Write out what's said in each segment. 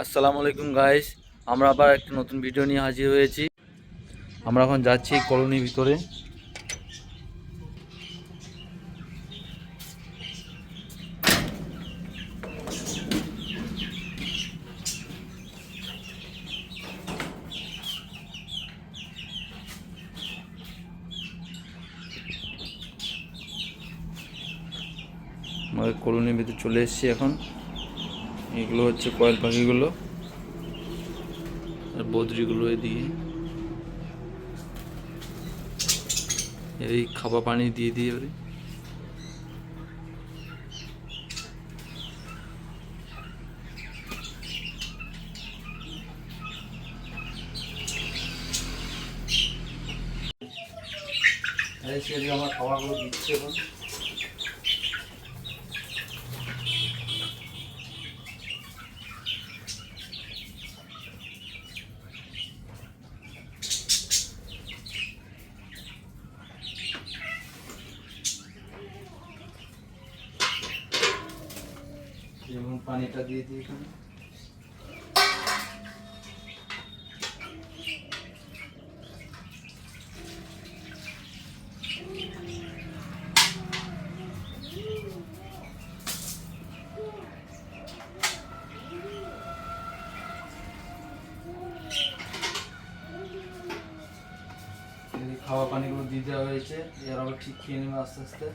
আসসালামু আলাইকুম গাইস, আমরা আবার একটা নতুন ভিডিও নিয়ে হাজির হয়েছি। আমরা এখন যাচ্ছি কলোনির ভিতরে। আমাদের কলোনির ভিতরে চলে এসেছি এখন। এগুলো হচ্ছে কয়েল পাখিগুলো আর বদ্রিগুলো। এদিকে এই খাবার পানি দিয়ে দিয়ে এবারে আমার খাবারগুলো দিচ্ছে এখন। এবং পানিটা দিয়ে দিই এখানে। খাওয়া পানিগুলো দিয়ে দেওয়া হয়েছে, এর আবার ঠিক খেয়ে নেবে আস্তে আস্তে।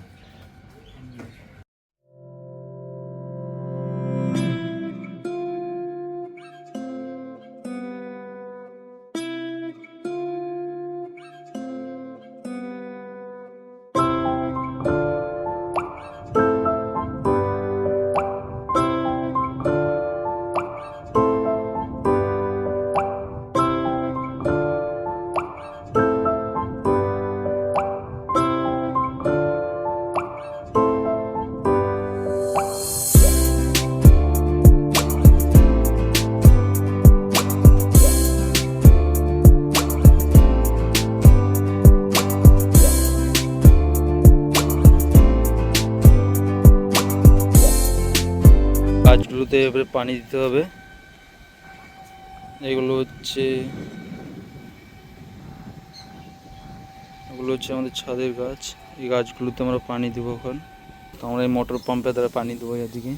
গাছগুলোতে এবারে পানি দিতে হবে। এগুলো হচ্ছে আমাদের ছাদের গাছ। এই গাছগুলোতে আমরা পানি দেবো এখন। তো আমরা এই মোটর পাম্পের দ্বারা পানি দেবো এদিকে।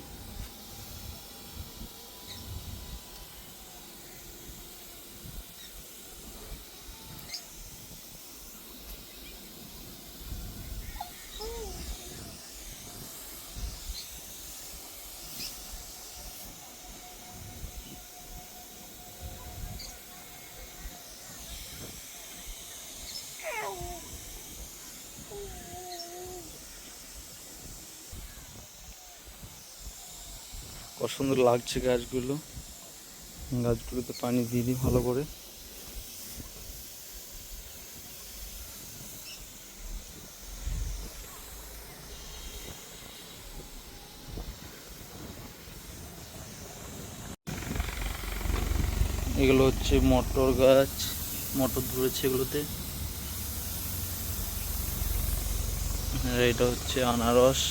কত সুন্দর লাগছে গাছগুলোতে পানি দিয়ে দিই ভালো করে। এগুলো হচ্ছে মটর গাছ, মটর ধরেছে এগুলোতে। আর এটা হচ্ছে আনারস।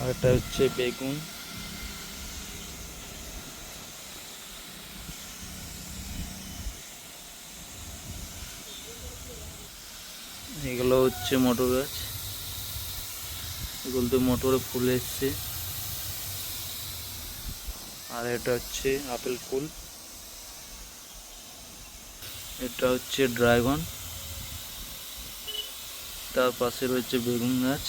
আর এটা হচ্ছে বেগুন। এগুলো হচ্ছে মটর গাছ, এগুলোতে মটরে ফুল এসছে। আর এটা হচ্ছে আপেল ফুল। এটা হচ্ছে ড্রাগন। তার পাশে রয়েছে বেগুন গাছ।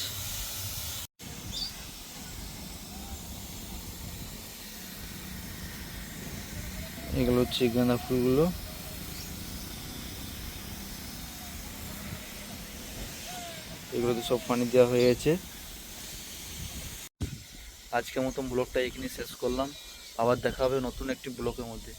এগুলো হচ্ছে গাঁদা ফুলগুলো। এগুলোতে সব পানি দেওয়া হয়ে গেছে। আজকের মতন ব্লগটা এখানে শেষ করলাম। আবার দেখা হবে নতুন একটি ব্লগের মধ্যে।